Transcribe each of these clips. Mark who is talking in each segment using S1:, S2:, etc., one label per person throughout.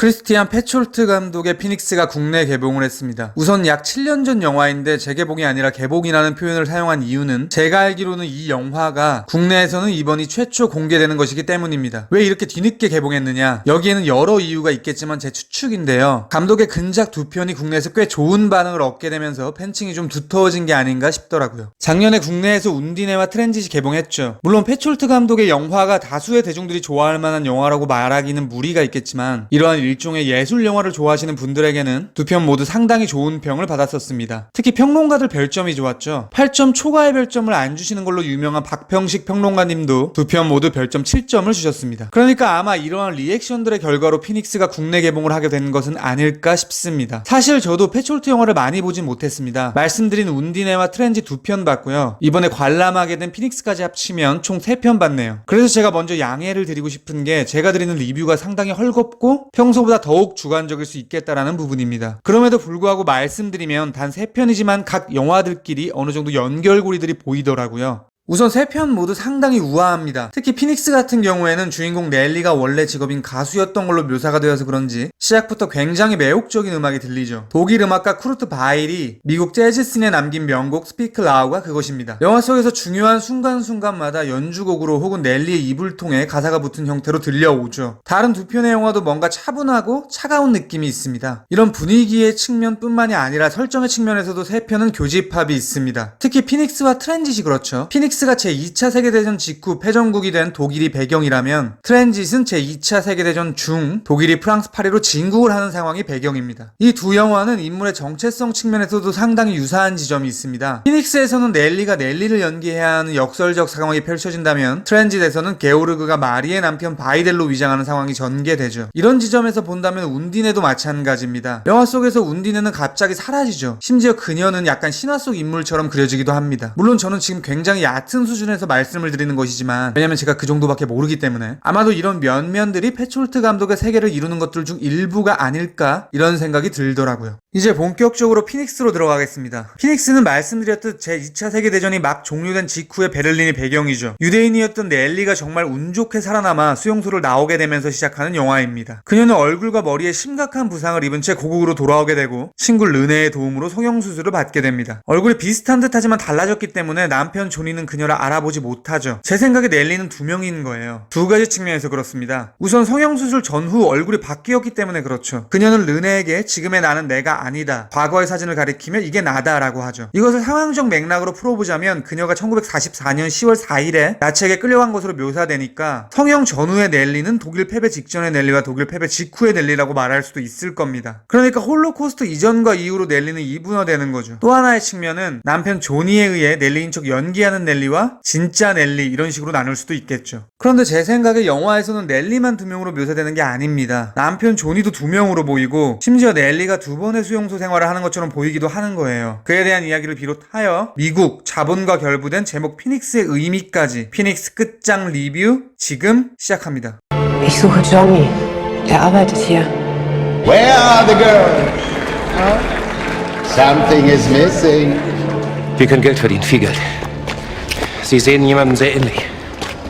S1: 크리스티안 페촐트 감독의 피닉스가 국내 개봉을 했습니다. 우선 약 7년 전 영화인데 재개봉이 아니라 개봉이라는 표현을 사용한 이유는 제가 알기로는 이 영화가 국내에서는 이번이 최초 공개되는 것이기 때문입니다. 왜 이렇게 뒤늦게 개봉했느냐? 여기에는 여러 이유가 있겠지만 제 추측인데요. 감독의 근작 두 편이 국내에서 꽤 좋은 반응을 얻게 되면서 팬층이 좀 두터워진 게 아닌가 싶더라고요. 작년에 국내에서 운디네와 트랜짓이 개봉했죠. 물론 페촐트 감독의 영화가 다수의 대중들이 좋아할 만한 영화라고 말하기는 무리가 있겠지만 이러한 일종의 예술 영화를 좋아하시는 분들에게는 두 편 모두 상당히 좋은 평을 받았었습니다. 특히 평론가들 별점이 좋았죠. 8점 초과의 별점을 안 주시는 걸로 유명한 박평식 평론가님도 두 편 모두 별점 7점을 주셨습니다. 그러니까 아마 이러한 리액션들의 결과로 피닉스가 국내 개봉을 하게 된 것은 아닐까 싶습니다. 사실 저도 페촐트 영화를 많이 보진 못했습니다. 말씀드린 운디네와 트렌지 두 편 봤고요. 이번에 관람하게 된 피닉스까지 합치면 총 3편 봤네요. 그래서 제가 먼저 양해를 드리고 싶은 게 제가 드리는 리뷰가 상당히 헐겁고 평소보다 더욱 주관적일 수 있겠다라는 부분입니다. 그럼에도 불구하고 말씀드리면 단 3편이지만 각 영화들끼리 어느 정도 연결고리들이 보이더라고요. 우선 3편 모두 상당히 우아합니다. 특히 피닉스 같은 경우에는 주인공 넬리가 원래 직업인 가수였던 걸로 묘사가 되어서 그런지 시작부터 굉장히 매혹적인 음악이 들리죠. 독일 음악가 쿠르트 바일이 미국 재즈 씬에 남긴 명곡 스피크 라우가 그것입니다. 영화 속에서 중요한 순간순간마다 연주곡으로 혹은 넬리의 입을 통해 가사가 붙은 형태로 들려오죠. 다른 두 편의 영화도 뭔가 차분하고 차가운 느낌이 있습니다. 이런 분위기의 측면뿐만이 아니라 설정의 측면에서도 3편은 교집합이 있습니다. 특히 피닉스와 트랜짓이 그렇죠. 피닉스가 제2차 세계대전 직후 패전국이 된 독일이 배경이라면 트랜짓은 제2차 세계대전 중 독일이 프랑스 파리로 진국을 하는 상황이 배경입니다. 이 두 영화는 인물의 정체성 측면에서도 상당히 유사한 지점이 있습니다. 피닉스에서는 넬리가 넬리를 연기해야 하는 역설적 상황이 펼쳐진다면 트랜짓에서는 게오르그가 마리의 남편 바이델로 위장하는 상황이 전개되죠. 이런 지점에서 본다면 운디네도 마찬가지입니다. 영화 속에서 운디네는 갑자기 사라지죠. 심지어 그녀는 약간 신화 속 인물처럼 그려지기도 합니다. 물론 저는 지금 굉장히 얕은 수준에서 말씀을 드리는 것이지만 왜냐면 제가 그 정도밖에 모르기 때문에 아마도 이런 면면들이 페촐트 감독의 세계를 이루는 것들 중 일부가 아닐까 이런 생각이 들더라고요. 이제 본격적으로 피닉스로 들어가겠습니다. 피닉스는 말씀드렸듯 제2차 세계대전이 막 종료된 직후의 베를린이 배경이죠. 유대인이었던 넬리가 정말 운 좋게 살아남아 수용소를 나오게 되면서 시작하는 영화입니다. 그녀는 얼굴과 머리에 심각한 부상을 입은 채 고국으로 돌아오게 되고 친구 르네의 도움으로 성형수술을 받게 됩니다. 얼굴이 비슷한 듯 하지만 달라졌기 때문에 남편 조니는 그녀를 알아보지 못하죠. 제 생각에 넬리는 2명인 거예요. 두 가지 측면에서 그렇습니다. 우선 성형수술 전후 얼굴이 바뀌었기 때문에 그렇죠. 그녀는 르네에게 지금의 나는 내가 아니다. 과거의 사진을 가리키며 이게 나다라고 하죠. 이것을 상황적 맥락으로 풀어보자면 그녀가 1944년 10월 4일에 나치에게 끌려간 것으로 묘사되니까 성형 전후의 넬리는 독일 패배 직전의 넬리와 독일 패배 직후의 넬리라고 말할 수도 있을 겁니다. 그러니까 홀로코스트 이전과 이후로 넬리는 이분화되는 거죠. 또 하나의 측면은 남편 조니에 의해 넬리인 척 연기하는 넬리와 진짜 넬리 이런 식으로 나눌 수도 있겠죠. 그런데 제 생각에 영화에서는 넬리만 2명으로 묘사되는 게 아닙니다. 남편 조니도 2명으로 보이고 심지어 넬리가 2번의 수용소 생활을 하는 것처럼 보이기도 하는 거예요. 그에 대한 이야기를 비롯하여 미국 자본과 결부된 제목 피닉스의 의미까지 피닉스 끝장 리뷰 지금 시작합니다.
S2: Ich suche Johnny. Er arbeitet hier.
S3: Where are the girls? Something is missing.
S4: Wir können Geld verdienen, viel Geld. Sie sehen jemandem sehr ähnlich.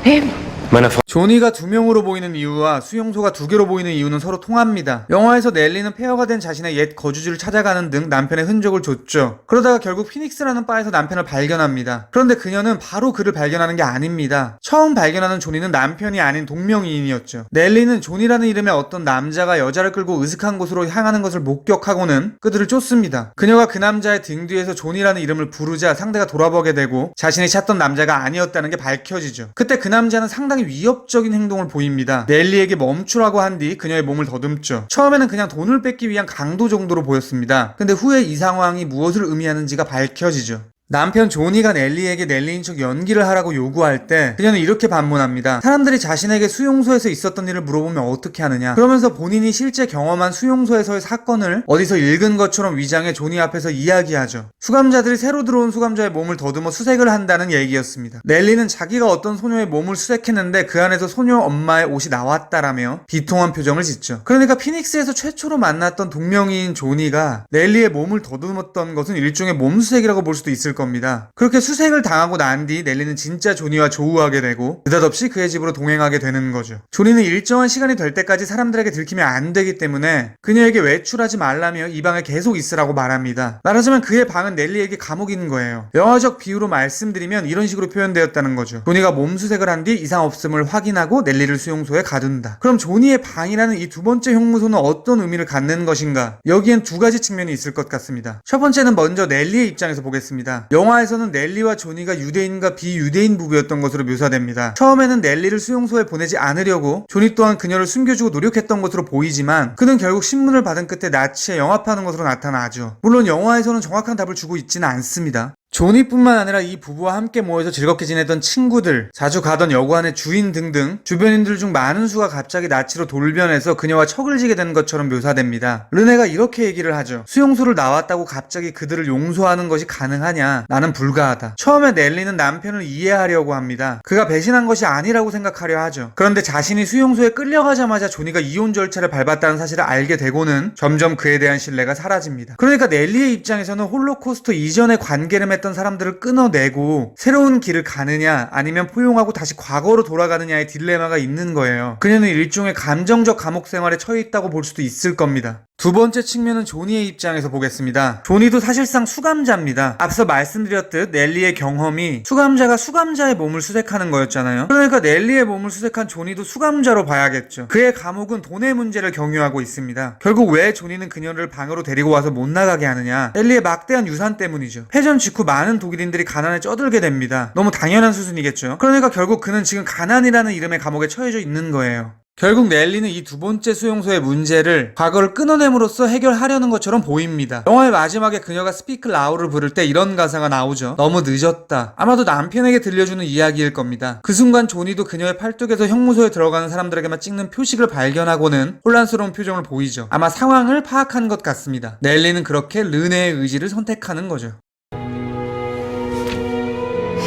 S2: Wem?
S4: Meiner Frau.
S1: 조니가 2명으로 보이는 이유와 수용소가 2개로 보이는 이유는 서로 통합니다. 영화에서 넬리는 폐허가 된 자신의 옛 거주지를 찾아가는 등 남편의 흔적을 줬죠. 그러다가 결국 피닉스라는 바에서 남편을 발견합니다. 그런데 그녀는 바로 그를 발견하는 게 아닙니다. 처음 발견하는 조니는 남편이 아닌 동명이인이었죠. 넬리는 조니라는 이름의 어떤 남자가 여자를 끌고 으슥한 곳으로 향하는 것을 목격하고는 그들을 쫓습니다. 그녀가 그 남자의 등 뒤에서 조니라는 이름을 부르자 상대가 돌아보게 되고 자신이 찾던 남자가 아니었다는 게 밝혀지죠. 그때 그 남자는 상당히 위협적인 행동을 보입니다. 넬리에게 멈추라고 한 뒤 그녀의 몸을 더듬죠. 처음에는 그냥 돈을 뺏기 위한 강도 정도로 보였습니다. 근데 후에 이 상황이 무엇을 의미하는지가 밝혀지죠. 남편 조니가 넬리에게 넬리인 척 연기를 하라고 요구할 때 그녀는 이렇게 반문합니다. 사람들이 자신에게 수용소에서 있었던 일을 물어보면 어떻게 하느냐. 그러면서 본인이 실제 경험한 수용소에서의 사건을 어디서 읽은 것처럼 위장해 조니 앞에서 이야기하죠. 수감자들이 새로 들어온 수감자의 몸을 더듬어 수색을 한다는 얘기였습니다. 넬리는 자기가 어떤 소녀의 몸을 수색했는데 그 안에서 소녀 엄마의 옷이 나왔다라며 비통한 표정을 짓죠. 그러니까 피닉스에서 최초로 만났던 동명이인 조니가 넬리의 몸을 더듬었던 것은 일종의 몸수색이라고 볼 수도 있을 겁니다. 그렇게 수색을 당하고 난 뒤 넬리는 진짜 조니와 조우하게 되고 느닷없이 그의 집으로 동행하게 되는 거죠. 조니는 일정한 시간이 될 때까지 사람들에게 들키면 안 되기 때문에 그녀에게 외출하지 말라며 이 방에 계속 있으라고 말합니다. 말하자면 그의 방은 넬리에게 감옥인 거예요. 영화적 비유로 말씀드리면 이런 식으로 표현되었다는 거죠. 조니가 몸수색을 한 뒤 이상 없음을 확인하고 넬리를 수용소에 가둔다. 그럼 조니의 방이라는 이 두 번째 형무소는 어떤 의미를 갖는 것인가? 여기엔 두 가지 측면이 있을 것 같습니다. 첫 번째는 먼저 넬리의 입장에서 보겠습니다. 영화에서는 넬리와 조니가 유대인과 비유대인 부부였던 것으로 묘사됩니다. 처음에는 넬리를 수용소에 보내지 않으려고 조니 또한 그녀를 숨겨주고 노력했던 것으로 보이지만 그는 결국 신문을 받은 끝에 나치에 영합하는 것으로 나타나죠. 물론 영화에서는 정확한 답을 주고 있지는 않습니다. 조니뿐만 아니라 이 부부와 함께 모여서 즐겁게 지내던 친구들, 자주 가던 여관의 주인 등등 주변인들 중 많은 수가 갑자기 나치로 돌변해서 그녀와 척을 지게 된 것처럼 묘사됩니다. 르네가 이렇게 얘기를 하죠. 수용소를 나왔다고 갑자기 그들을 용서하는 것이 가능하냐? 나는 불가하다. 처음에 넬리는 남편을 이해하려고 합니다. 그가 배신한 것이 아니라고 생각하려 하죠. 그런데 자신이 수용소에 끌려가자마자 조니가 이혼 절차를 밟았다는 사실을 알게 되고는 점점 그에 대한 신뢰가 사라집니다. 그러니까 넬리의 입장에서는 홀로코스트 이전의 관계를 했던 사람들을 끊어내고 새로운 길을 가느냐 아니면 포용하고 다시 과거로 돌아가느냐의 딜레마가 있는 거예요. 그녀는 일종의 감정적 감옥 생활에 처해 있다고 볼 수도 있을 겁니다. 두 번째 측면은 조니의 입장에서 보겠습니다. 조니도 사실상 수감자입니다. 앞서 말씀드렸듯 넬리의 경험이 수감자가 수감자의 몸을 수색하는 거였잖아요. 그러니까 넬리의 몸을 수색한 조니도 수감자로 봐야겠죠. 그의 감옥은 돈의 문제를 경유하고 있습니다. 결국 왜 조니는 그녀를 방으로 데리고 와서 못 나가게 하느냐? 넬리의 막대한 유산 때문이죠. 패전 직후 많은 독일인들이 가난에 쩌들게 됩니다. 너무 당연한 수순이겠죠. 그러니까 결국 그는 지금 가난이라는 이름의 감옥에 처해져 있는 거예요. 결국 넬리는 이 두 번째 수용소의 문제를 과거를 끊어냄으로써 해결하려는 것처럼 보입니다. 영화의 마지막에 그녀가 스피크 라우를 부를 때 이런 가사가 나오죠. 너무 늦었다. 아마도 남편에게 들려주는 이야기일 겁니다. 그 순간 조니도 그녀의 팔뚝에서 형무소에 들어가는 사람들에게만 찍는 표식을 발견하고는 혼란스러운 표정을 보이죠. 아마 상황을 파악한 것 같습니다. 넬리는 그렇게 르네의 의지를 선택하는 거죠.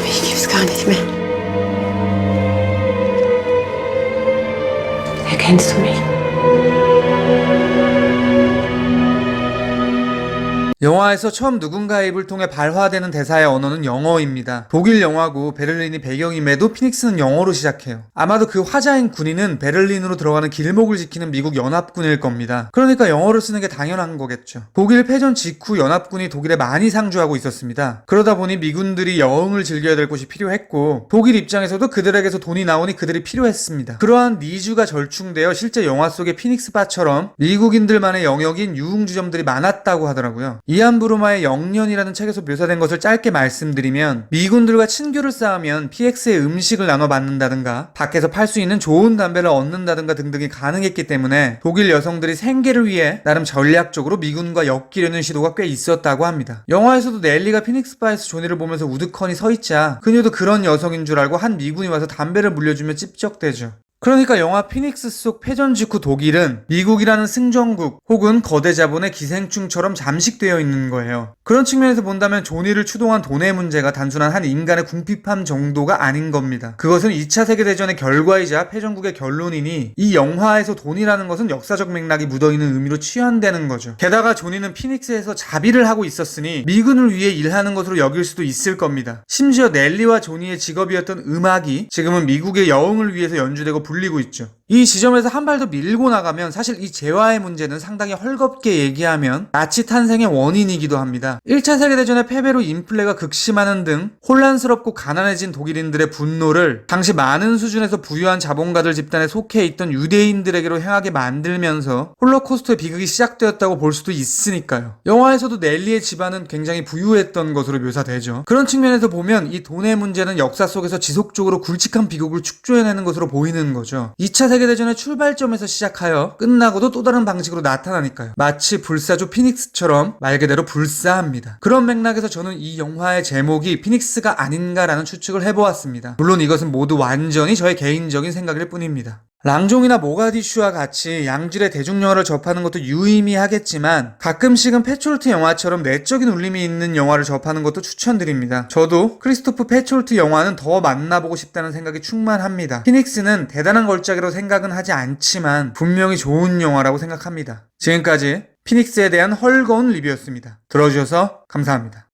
S2: Ich gib's gar nicht mehr. Erkennst du mich?
S1: 영화에서 처음 누군가의 입을 통해 발화되는 대사의 언어는 영어입니다. 독일 영화고 베를린이 배경임에도 피닉스는 영어로 시작해요. 아마도 그 화자인 군인은 베를린으로 들어가는 길목을 지키는 미국 연합군일 겁니다. 그러니까 영어를 쓰는 게 당연한 거겠죠. 독일 패전 직후 연합군이 독일에 많이 상주하고 있었습니다. 그러다 보니 미군들이 여흥을 즐겨야 될 곳이 필요했고 독일 입장에서도 그들에게서 돈이 나오니 그들이 필요했습니다. 그러한 니즈가 절충되어 실제 영화 속의 피닉스바처럼 미국인들만의 영역인 유흥주점들이 많았다고 하더라고요. 이안 브루마의 영년이라는 책에서 묘사된 것을 짧게 말씀드리면 미군들과 친교를 쌓으면 PX의 음식을 나눠 받는다든가 밖에서 팔 수 있는 좋은 담배를 얻는다든가 등등이 가능했기 때문에 독일 여성들이 생계를 위해 나름 전략적으로 미군과 엮이려는 시도가 꽤 있었다고 합니다. 영화에서도 넬리가 피닉스바에서 조니를 보면서 우두커니 서있자 그녀도 그런 여성인 줄 알고 한 미군이 와서 담배를 물려주며 찝적대죠. 그러니까 영화 피닉스 속 패전 직후 독일은 미국이라는 승전국 혹은 거대 자본의 기생충처럼 잠식되어 있는 거예요. 그런 측면에서 본다면 조니를 추동한 돈의 문제가 단순한 한 인간의 궁핍함 정도가 아닌 겁니다. 그것은 2차 세계대전의 결과이자 패전국의 결론이니 이 영화에서 돈이라는 것은 역사적 맥락이 묻어있는 의미로 취한되는 거죠. 게다가 조니는 피닉스에서 자비를 하고 있었으니 미군을 위해 일하는 것으로 여길 수도 있을 겁니다. 심지어 넬리와 조니의 직업이었던 음악이 지금은 미국의 여흥을 위해서 연주되고 불리고 있죠. 이 지점에서 한 발 더 밀고 나가면 사실 이 재화의 문제는 상당히 헐겁게 얘기하면 나치 탄생의 원인이기도 합니다. 1차 세계대전의 패배로 인플레가 극심하는 등 혼란스럽고 가난해진 독일인들의 분노를 당시 많은 수준에서 부유한 자본가들 집단에 속해 있던 유대인들에게로 향하게 만들면서 홀로코스트의 비극이 시작되었다고 볼 수도 있으니까요. 영화에서도 넬리의 집안은 굉장히 부유했던 것으로 묘사되죠. 그런 측면에서 보면 이 돈의 문제는 역사 속에서 지속적으로 굵직한 비극을 축소해내는 것으로 보이는 거죠. 2차 세계대전의 출발점에서 시작하여 끝나고도 또 다른 방식으로 나타나니까요. 마치 불사조 피닉스처럼 말 그대로 불사합니다. 그런 맥락에서 저는 이 영화의 제목이 피닉스가 아닌가라는 추측을 해보았습니다. 물론 이것은 모두 완전히 저의 개인적인 생각일 뿐입니다. 랑종이나 모가디슈와 같이 양질의 대중영화를 접하는 것도 유의미하겠지만 가끔씩은 패촐트 영화처럼 내적인 울림이 있는 영화를 접하는 것도 추천드립니다. 저도 크리스토프 패촐트 영화는 더 만나보고 싶다는 생각이 충만합니다. 피닉스는 대단한 걸작이라고 생각은 하지 않지만 분명히 좋은 영화라고 생각합니다. 지금까지 피닉스에 대한 헐거운 리뷰였습니다. 들어주셔서 감사합니다.